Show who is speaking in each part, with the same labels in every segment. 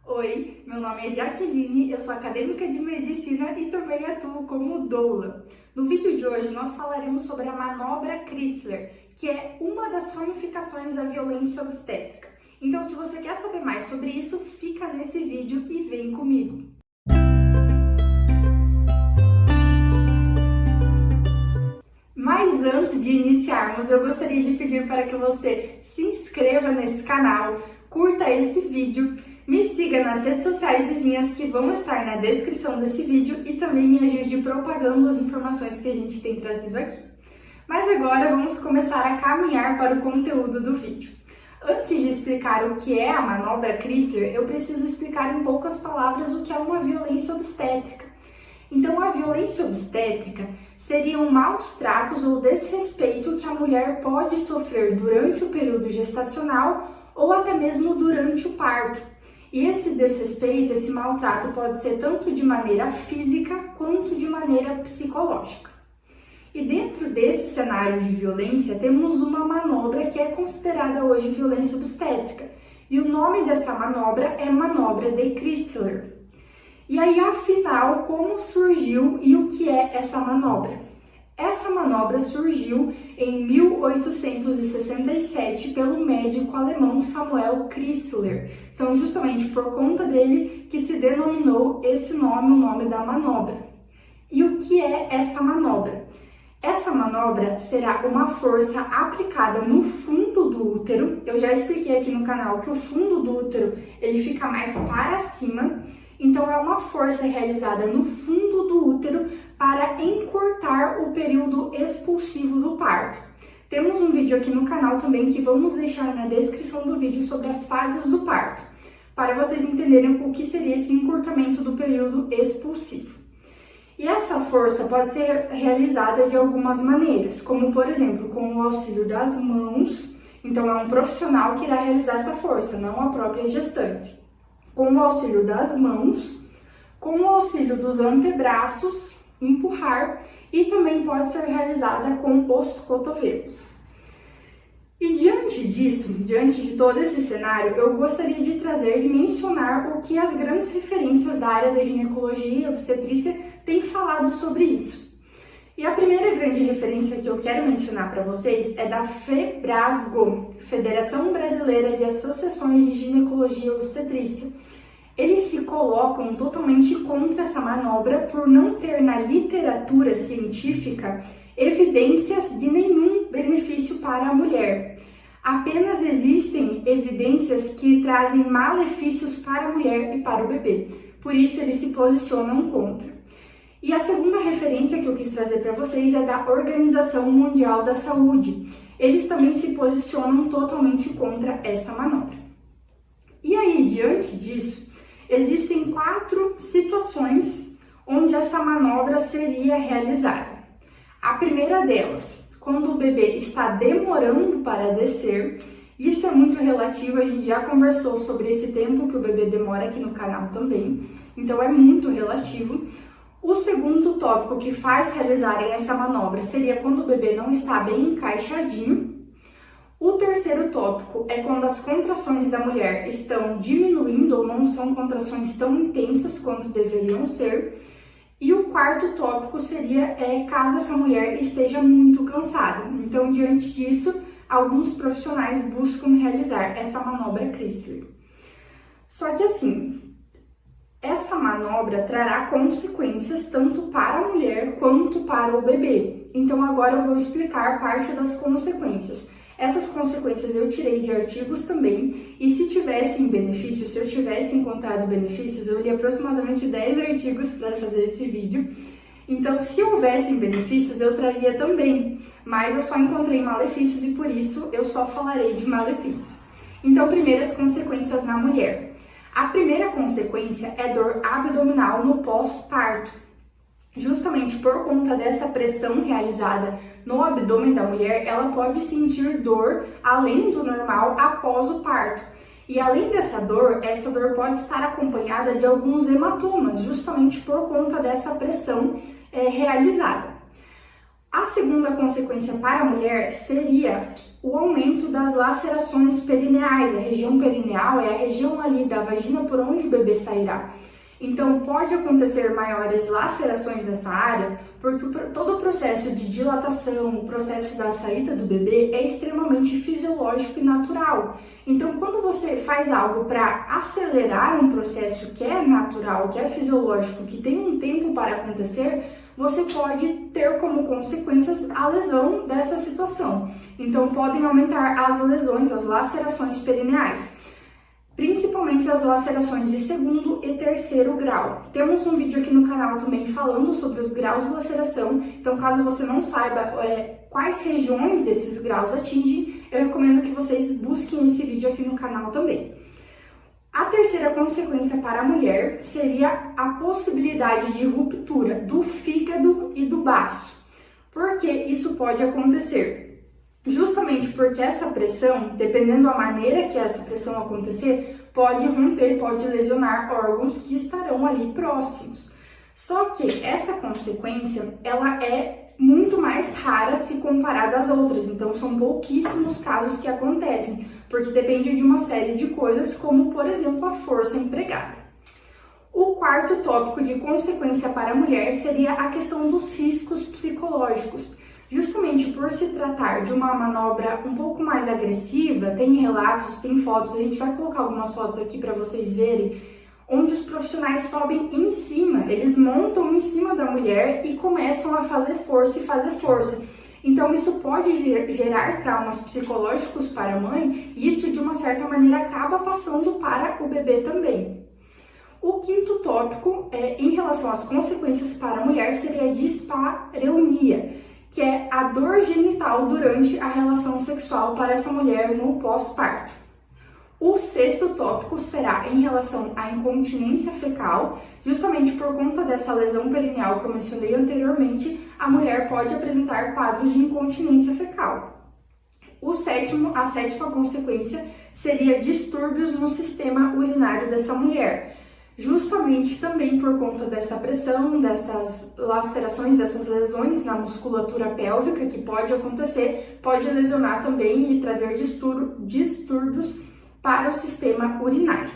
Speaker 1: Oi, meu nome é Jaqueline, eu sou acadêmica de medicina e também atuo como doula. No vídeo de hoje nós falaremos sobre a manobra Chrysler, que é uma das ramificações da violência obstétrica. Então, se você quer saber mais sobre isso, fica nesse vídeo e vem comigo. Mas antes de iniciarmos, eu gostaria de pedir para que você se inscreva nesse canal, curta esse vídeo, me siga nas redes sociais vizinhas que vão estar na descrição desse vídeo e também me ajude propagando as informações que a gente tem trazido aqui. Mas agora vamos começar a caminhar para o conteúdo do vídeo. Antes de explicar o que é a manobra Chrysler, eu preciso explicar em poucas palavras o que é uma violência obstétrica. Então, a violência obstétrica seriam maus tratos ou desrespeito que a mulher pode sofrer durante o período gestacional ou até mesmo durante o parto. E esse desrespeito, esse maltrato pode ser tanto de maneira física quanto de maneira psicológica. E dentro desse cenário de violência, temos uma manobra que é considerada hoje violência obstétrica. E o nome dessa manobra é manobra de Chrysler. E aí, afinal, como surgiu e o que é essa manobra? Essa manobra surgiu em 1867 pelo médico alemão Samuel Chrysler. Então, justamente por conta dele que se denominou esse nome, o nome da manobra. E o que é essa manobra? Essa manobra será uma força aplicada no fundo do útero. Eu já expliquei aqui no canal que o fundo do útero ele fica mais para cima. Então, é uma força realizada no fundo do útero para encurtar o período expulsivo do parto. Temos um vídeo aqui no canal também que vamos deixar na descrição do vídeo sobre as fases do parto, para vocês entenderem o que seria esse encurtamento do período expulsivo. E essa força pode ser realizada de algumas maneiras, como por exemplo, com o auxílio das mãos. Então, é um profissional que irá realizar essa força, não a própria gestante. Com o auxílio das mãos, com o auxílio dos antebraços, empurrar, e também pode ser realizada com os cotovelos. E diante disso, diante de todo esse cenário, eu gostaria de trazer e mencionar o que as grandes referências da área da ginecologia e obstetrícia têm falado sobre isso. E a primeira grande referência que eu quero mencionar para vocês é da FEBRASGO, Federação Brasileira de Associações de Ginecologia e Obstetrícia. Eles se colocam totalmente contra essa manobra por não ter na literatura científica evidências de nenhum benefício para a mulher. Apenas existem evidências que trazem malefícios para a mulher e para o bebê. Por isso eles se posicionam contra. E a segunda referência que eu quis trazer para vocês é da Organização Mundial da Saúde. Eles também se posicionam totalmente contra essa manobra. E aí, diante disso, existem 4 situações onde essa manobra seria realizada. A primeira delas, quando o bebê está demorando para descer. Isso é muito relativo, a gente já conversou sobre esse tempo que o bebê demora aqui no canal também. Então, é muito relativo. O segundo tópico que faz realizarem essa manobra seria quando o bebê não está bem encaixadinho. O terceiro tópico é quando as contrações da mulher estão diminuindo ou não são contrações tão intensas quanto deveriam ser. E o quarto tópico seria caso essa mulher esteja muito cansada. Então, diante disso, alguns profissionais buscam realizar essa manobra Chrysler. Só que assim, essa manobra trará consequências tanto para a mulher quanto para o bebê. Então agora eu vou explicar parte das consequências. Essas consequências eu tirei de artigos também, e se tivessem benefícios, se eu tivesse encontrado benefícios, eu li aproximadamente 10 artigos para fazer esse vídeo. Então, se houvessem benefícios, eu traria também, mas eu só encontrei malefícios e por isso eu só falarei de malefícios. Então, primeiras consequências na mulher. A primeira consequência é dor abdominal no pós-parto. Justamente por conta dessa pressão realizada no abdômen da mulher, ela pode sentir dor além do normal após o parto. E além dessa dor, essa dor pode estar acompanhada de alguns hematomas, justamente por conta dessa pressão realizada. A segunda consequência para a mulher seria o aumento das lacerações perineais. A região perineal é a região ali da vagina por onde o bebê sairá. Então, pode acontecer maiores lacerações nessa área, porque todo o processo de dilatação, o processo da saída do bebê é extremamente fisiológico e natural. Então, quando você faz algo para acelerar um processo que é natural, que é fisiológico, que tem um tempo para acontecer, você pode ter como consequências a lesão dessa situação. Então, podem aumentar as lesões, as lacerações perineais, principalmente as lacerações de segundo e terceiro grau. Temos um vídeo aqui no canal também falando sobre os graus de laceração, então caso você não saiba quais regiões esses graus atingem, eu recomendo que vocês busquem esse vídeo aqui no canal também. A terceira consequência para a mulher seria a possibilidade de ruptura do fígado e do baço. Por que isso pode acontecer? Justamente porque essa pressão, dependendo da maneira que essa pressão acontecer, pode romper, pode lesionar órgãos que estarão ali próximos. Só que essa consequência, ela é muito mais rara se comparada às outras, então são pouquíssimos casos que acontecem, porque depende de uma série de coisas, como por exemplo a força empregada. O quarto tópico de consequência para a mulher seria a questão dos riscos psicológicos. Justamente por se tratar de uma manobra um pouco mais agressiva, tem relatos, tem fotos, a gente vai colocar algumas fotos aqui para vocês verem, onde os profissionais sobem em cima, eles montam em cima da mulher e começam a fazer força e fazer força. Então isso pode gerar traumas psicológicos para a mãe e isso de uma certa maneira acaba passando para o bebê também. O quinto tópico, em relação às consequências para a mulher, seria a dispareunia, que é a dor genital durante a relação sexual para essa mulher no pós-parto. O sexto tópico será em relação à incontinência fecal, justamente por conta dessa lesão perineal que eu mencionei anteriormente, a mulher pode apresentar quadros de incontinência fecal. A sétima consequência seria distúrbios no sistema urinário dessa mulher. Justamente também por conta dessa pressão, dessas lacerações, dessas lesões na musculatura pélvica que pode acontecer, pode lesionar também e trazer distúrbios para o sistema urinário.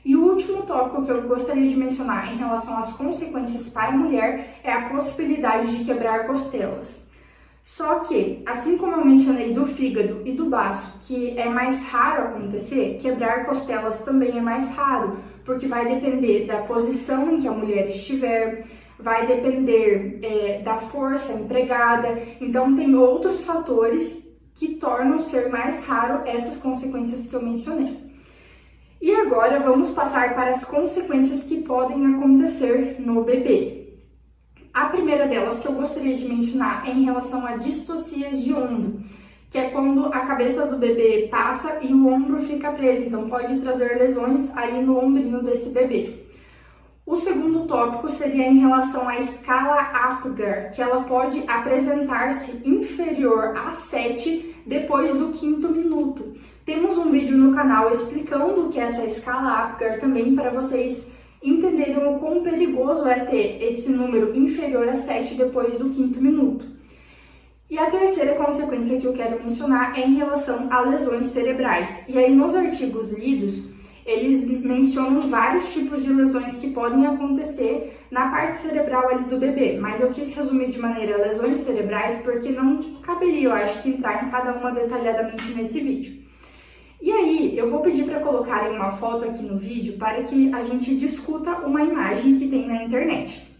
Speaker 1: E o último tópico que eu gostaria de mencionar em relação às consequências para a mulher é a possibilidade de quebrar costelas. Só que, assim como eu mencionei do fígado e do baço, que é mais raro acontecer, quebrar costelas também é mais raro, porque vai depender da posição em que a mulher estiver, vai depender da força empregada, então tem outros fatores que tornam ser mais raro essas consequências que eu mencionei. E agora vamos passar para as consequências que podem acontecer no bebê. A primeira delas que eu gostaria de mencionar é em relação a distocias de ombro, que é quando a cabeça do bebê passa e o ombro fica preso, então pode trazer lesões aí no ombrinho desse bebê. O segundo tópico seria em relação à escala Apgar, que ela pode apresentar-se inferior a 7 depois do 5º minuto. Temos um vídeo no canal explicando o que é essa escala Apgar também para vocês entenderem o quão perigoso é ter esse número inferior a 7 depois do 5º minuto. E a terceira consequência que eu quero mencionar é em relação a lesões cerebrais. E aí nos artigos lidos, eles mencionam vários tipos de lesões que podem acontecer na parte cerebral ali do bebê, mas eu quis resumir de maneira lesões cerebrais porque não caberia, eu acho, que entrar em cada uma detalhadamente nesse vídeo. E aí, eu vou pedir para colocarem uma foto aqui no vídeo para que a gente discuta uma imagem que tem na internet.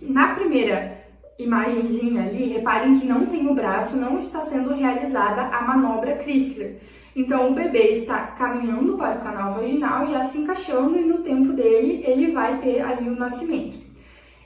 Speaker 1: Na primeira imagenzinha ali, reparem que não tem o braço, não está sendo realizada a manobra Chrysler. Então, o bebê está caminhando para o canal vaginal, já se encaixando e no tempo dele, ele vai ter ali o nascimento.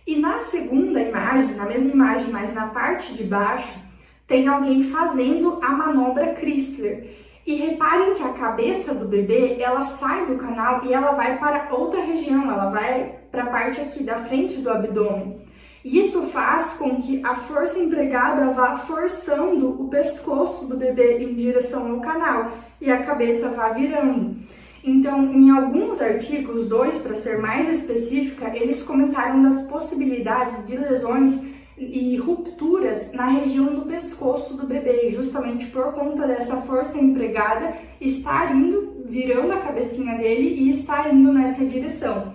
Speaker 1: E na segunda imagem, na mesma imagem, mas na parte de baixo, tem alguém fazendo a manobra Chrysler. E reparem que a cabeça do bebê, ela sai do canal e ela vai para outra região, ela vai para a parte aqui da frente do abdômen. E isso faz com que a força empregada vá forçando o pescoço do bebê em direção ao canal e a cabeça vá virando. Então, em alguns artigos, 2 para ser mais específica, eles comentaram das possibilidades de lesões e rupturas na região do pescoço do bebê, justamente por conta dessa força empregada estar virando a cabecinha dele e estar indo nessa direção.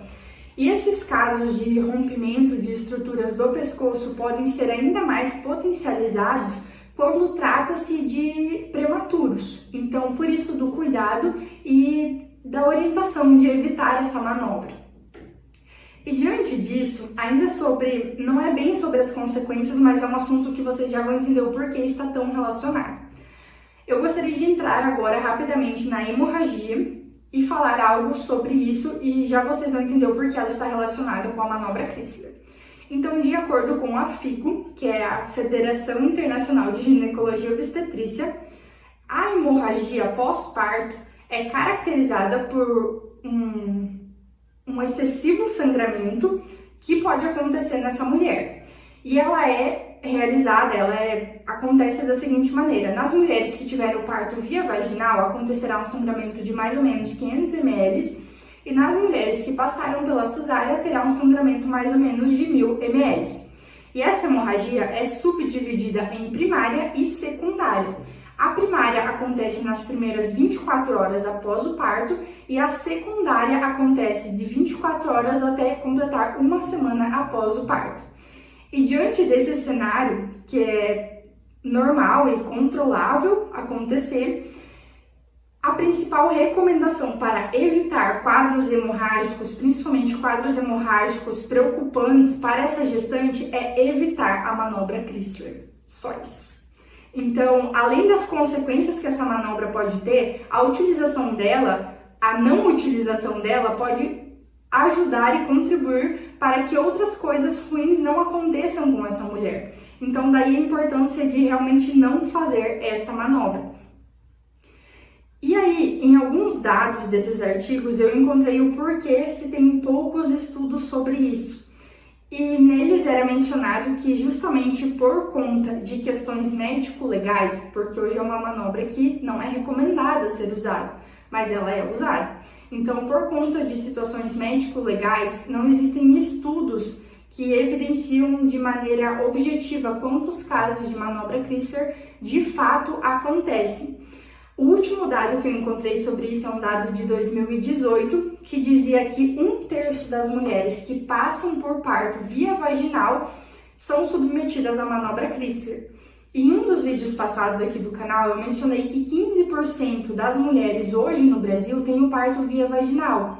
Speaker 1: E esses casos de rompimento de estruturas do pescoço podem ser ainda mais potencializados quando trata-se de prematuros. Então, por isso do cuidado e da orientação de evitar essa manobra. E diante disso, ainda não é bem sobre as consequências, mas é um assunto que vocês já vão entender o porquê está tão relacionado. Eu gostaria de entrar agora rapidamente na hemorragia e falar algo sobre isso e já vocês vão entender o porquê ela está relacionada com a manobra Chrysler. Então, de acordo com a FIGO, que é a Federação Internacional de Ginecologia e Obstetrícia, a hemorragia pós-parto é caracterizada por um excessivo sangramento que pode acontecer nessa mulher. E ela é realizada, acontece da seguinte maneira: nas mulheres que tiveram o parto via vaginal, acontecerá um sangramento de mais ou menos 500 ml, e nas mulheres que passaram pela cesárea, terá um sangramento mais ou menos de 1000 ml. E essa hemorragia é subdividida em primária e secundária. A primária acontece nas primeiras 24 horas após o parto e a secundária acontece de 24 horas até completar uma semana após o parto. E diante desse cenário, que é normal e controlável acontecer, a principal recomendação para evitar quadros hemorrágicos, principalmente quadros hemorrágicos preocupantes para essa gestante, é evitar a manobra Chrysler. Só isso. Então, além das consequências que essa manobra pode ter, a não utilização dela pode ajudar e contribuir para que outras coisas ruins não aconteçam com essa mulher. Então, daí a importância de realmente não fazer essa manobra. E aí, em alguns dados desses artigos, eu encontrei o porquê se tem poucos estudos sobre isso. E neles era mencionado que justamente por conta de questões médico-legais, porque hoje é uma manobra que não é recomendada ser usada, mas ela é usada. Então, por conta de situações médico-legais, não existem estudos que evidenciam de maneira objetiva quantos casos de manobra Chrysler de fato acontecem. O último dado que eu encontrei sobre isso é um dado de 2018, que dizia que 1/3 das mulheres que passam por parto via vaginal são submetidas à manobra Chrysler. Em um dos vídeos passados aqui do canal, eu mencionei que 15% das mulheres hoje no Brasil têm o parto via vaginal.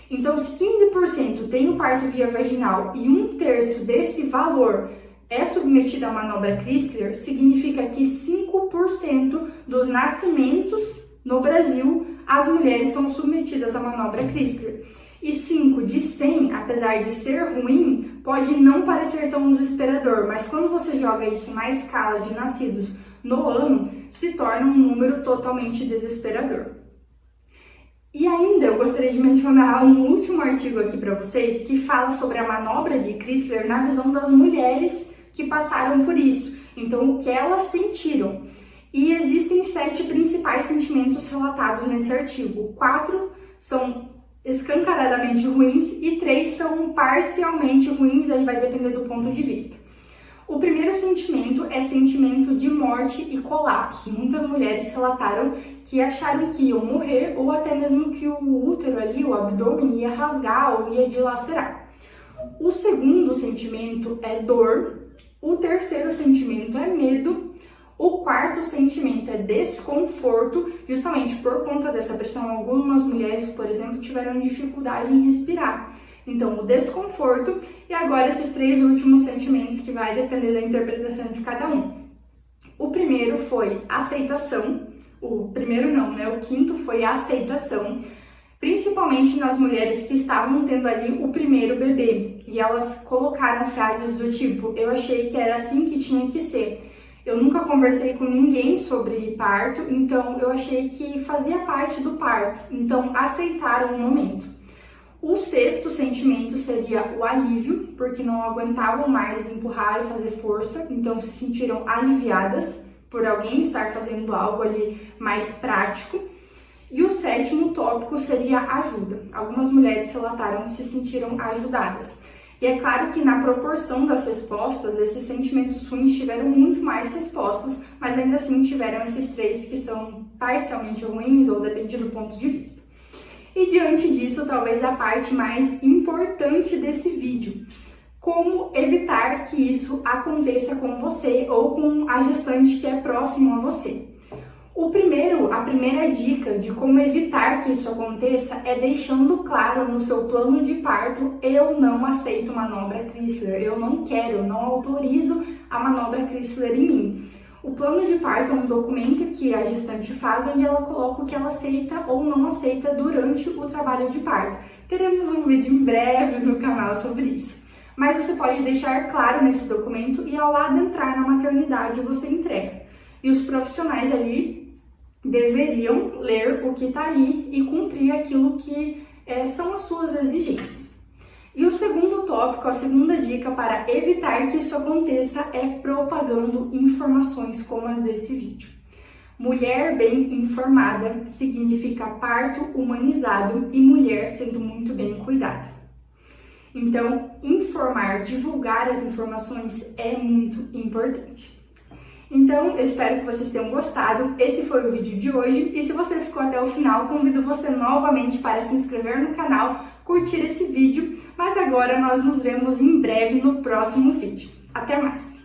Speaker 1: Então, se 15% tem o parto via vaginal e 1/3 desse valor é submetida à manobra Chrysler, significa que 5% dos nascimentos no Brasil, as mulheres são submetidas à manobra Chrysler. E 5 de 100, apesar de ser ruim, pode não parecer tão desesperador, mas quando você joga isso na escala de nascidos no ano, se torna um número totalmente desesperador. E ainda eu gostaria de mencionar um último artigo aqui para vocês que fala sobre a manobra de Chrysler na visão das mulheres que passaram por isso, então o que elas sentiram. E existem 7 principais sentimentos relatados nesse artigo. 4 são escancaradamente ruins e 3 são parcialmente ruins, aí vai depender do ponto de vista. O primeiro sentimento é sentimento de morte e colapso. Muitas mulheres relataram que acharam que iam morrer ou até mesmo que o útero ali, o abdômen, ia rasgar ou ia dilacerar. O segundo sentimento é dor. O terceiro sentimento é medo. O quarto sentimento é desconforto, justamente por conta dessa pressão. Algumas mulheres, por exemplo, tiveram dificuldade em respirar. Então, o desconforto e agora esses 3 últimos sentimentos que vai depender da interpretação de cada um. O primeiro foi aceitação. O quinto foi a aceitação, principalmente nas mulheres que estavam tendo ali o primeiro bebê. E elas colocaram frases do tipo: eu achei que era assim que tinha que ser. Eu nunca conversei com ninguém sobre parto, então eu achei que fazia parte do parto. Então, aceitaram o momento. O sexto sentimento seria o alívio, porque não aguentavam mais empurrar e fazer força, então se sentiram aliviadas por alguém estar fazendo algo ali mais prático. E o sétimo tópico seria ajuda. Algumas mulheres relataram que se sentiram ajudadas. E é claro que na proporção das respostas, esses sentimentos ruins tiveram muito mais respostas, mas ainda assim tiveram esses 3 que são parcialmente ruins ou depende do ponto de vista. E diante disso, talvez a parte mais importante desse vídeo: como evitar que isso aconteça com você ou com a gestante que é próximo a você. A primeira dica de como evitar que isso aconteça é deixando claro no seu plano de parto: eu não aceito manobra Chrysler, eu não quero, eu não autorizo a manobra Chrysler em mim. O plano de parto é um documento que a gestante faz onde ela coloca o que ela aceita ou não aceita durante o trabalho de parto. Teremos um vídeo em breve no canal sobre isso. Mas você pode deixar claro nesse documento e ao adentrar na maternidade você entrega. E os profissionais ali deveriam ler o que está ali e cumprir aquilo que são as suas exigências. E o segundo tópico, a segunda dica para evitar que isso aconteça é propagando informações como as desse vídeo. Mulher bem informada significa parto humanizado e mulher sendo muito bem cuidada. Então, informar, divulgar as informações é muito importante. Então, eu espero que vocês tenham gostado. Esse foi o vídeo de hoje. E se você ficou até o final, convido você novamente para se inscrever no canal, curtir esse vídeo. Mas agora nós nos vemos em breve no próximo vídeo. Até mais!